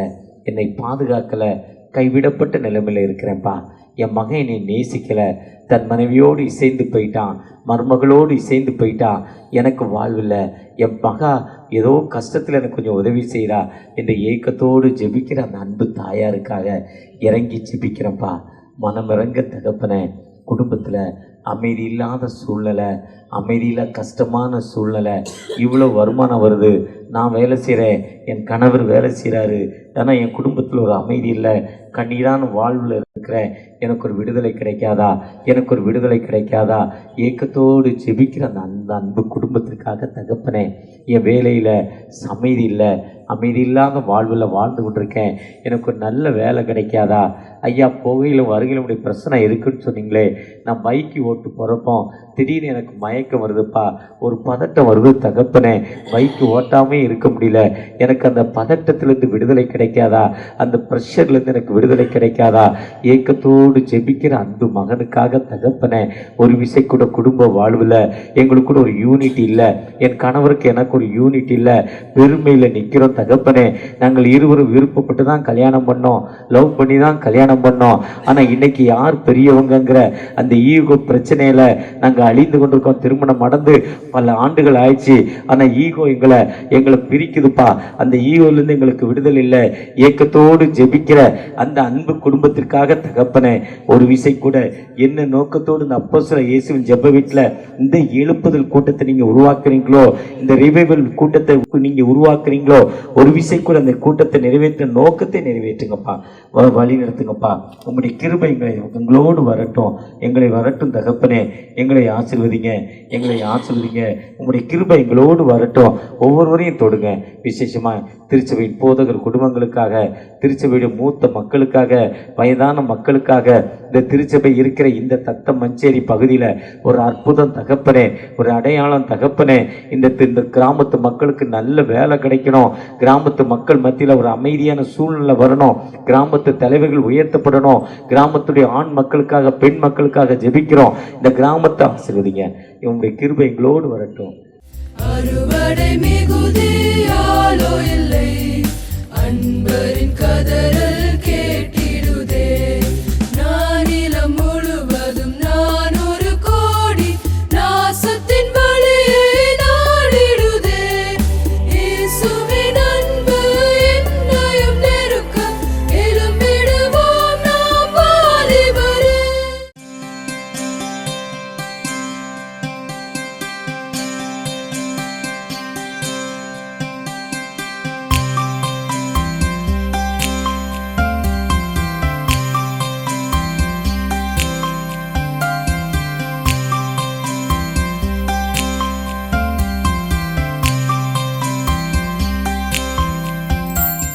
என்னை பாதுகாக்கலை, கைவிடப்பட்ட நிலைமையில் இருக்கிறேன்ப்பா. என் மகன் என்னை நேசிக்கலை, தன் மனைவியோடு இசைந்து போயிட்டான், மருமகளோடு இசைந்து போயிட்டான், எனக்கு வாழ்வில்லை, என் மகா ஏதோ கஷ்டத்தில் எனக்கு கொஞ்சம் உதவி செய்கிறா என்ற ஏக்கத்தோடு ஜெபிக்கிற அந்த அன்பு தாயாருக்காக இறங்கி ஜெபிக்கிறேன்ப்பா. மனமிறங்க தகப்பன, குடும்பத்தில் அமைதி இல்லாத சூழ்நிலை, அமைதியில் கஷ்டமான சூழ்நிலை, இவ்வளோ வருமானம் வருது, நான் வேலை செய்கிறேன், என் கணவர் வேலை செய்கிறாரு, ஆனால் என் குடும்பத்தில் ஒரு அமைதி இல்லை, கண்ணீரான வாழ்வில் இருக்கிறேன், எனக்கு ஒரு விடுதலை கிடைக்காதா, எனக்கு ஒரு விடுதலை கிடைக்காதா, ஏக்கத்தோடு ஜெபிக்கிற அந்த அன்பு குடும்பத்திற்காக தகப்பனே, என் வேலையில் அமைதி இல்லை, அமைதி இல்லாத வாழ்வில் வாழ்ந்து கொண்டிருக்கேன், எனக்கு ஒரு நல்ல வேலை கிடைக்காதா ஐயா, போகையில் வருகையில் உடைய பிரச்சனை இருக்குன்னு சொன்னீங்களே, நான் பைக்கு ஓட்டு போகிறப்போம் திடீர்னு எனக்கு மயக்கம் வருதுப்பா, ஒரு பதட்டம் வருது தகப்பனே, பைக்கு ஓட்டாமே இருக்க முடியல, எனக்கு அந்த பதட்டத்திலேருந்து விடுதலை கிடைக்காதா, அந்த ப்ரெஷர்லேருந்து எனக்கு விடுதலை கிடைக்காதா, ஏக்கத்தோடு ஜெபிக்கிற அன்பு மகனுக்காக தகப்பனே, ஒரு விசை கூட குடும்ப வாழ்வில் எங்களுக்கு கூட ஒரு யூனிட்டி இல்லை, என் கணவருக்கு எனக்கு ஒரு யூனிட்டி இல்லை, பெருமையில் நிற்கிறோம் தகப்பனே, நாங்கள் இருவரும் விருப்பப்பட்டு தான் கல்யாணம் பண்ணோம், லவ் பண்ணி தான் கல்யாணம் பண்ணோம், ஆனால் இன்னைக்கு யார் பெரியவங்கிற அந்த ஈகோ பிரச்சனையில் நாங்கள் அழிந்து கொண்டிருக்கோம். திருமணம் நடந்து பல ஆண்டுகள் ஆயிடுச்சு, ஆனால் ஈகோ எங்களை பிரிக்குதுப்பா, அந்த ஈகோலேருந்து எங்களுக்கு விடுதலை இல்லை, ஏக்கத்தோடு ஜெபிக்கிற அந்த அன்பு குடும்பத்திற்காக தகப்பனே, ஒரு விசை கூட என்ன நோக்கத்தோடு இந்த அப்போஸ்தலர் இயேசுவின் ஜெப வீட்டில் இந்த எழுப்புதல் கூட்டத்தை நீங்கள் உருவாக்குறீங்களோ, இந்த ரிவைவல் கூட்டத்தை நீங்கள் உருவாக்குறீங்களோ, ஒரு விசை கூட அந்த கூட்டத்தை நிறைவேற்ற நோக்கத்தை நிறைவேற்றுங்கப்பா, வழி நடத்துங்கப்பா. உங்களுடைய கிருபை எங்களோடு வரட்டும், எங்களை வரட்டும் தகப்பனே, எங்களை ஆசீர்வதிங்க, எங்களை ஆசீர்வதிங்க, உங்களுடைய கிருபை எங்களோடு வரட்டும், ஒவ்வொருவரையும் தொடுங்க. விசேஷமாக திருச்சபையின் போதகர் குடும்பங்களுக்காக, திருச்சபையுடைய மூத்த மக்களுக்காக, வயதான மக்களுக்காக, இந்த திருச்சபை இருக்கிற இந்த தத்தம் மஞ்சேரி பகுதியில் ஒரு அற்புதம் தகப்பனே, ஒரு அடையாளம் தகப்பனே, இந்த கிராமத்து மக்களுக்கு நல்ல வேலை கிடைக்கணும், கிராமத்து மக்கள் மத்தியில் ஒரு அமைதியான சூழ்நிலை வரணும், கிராமத்து தலைவர்கள் உயர்த்தப்படணும், கிராமத்துடைய ஆண் மக்களுக்காக பெண் மக்களுக்காக ஜெபிக்கிறோம். இந்த கிராமத்தை ஆசீர்வதிங்க, உங்களுடைய கிருபை எங்களோடு வரட்டும். அறுவடை மிகுதியாலோ இல்லை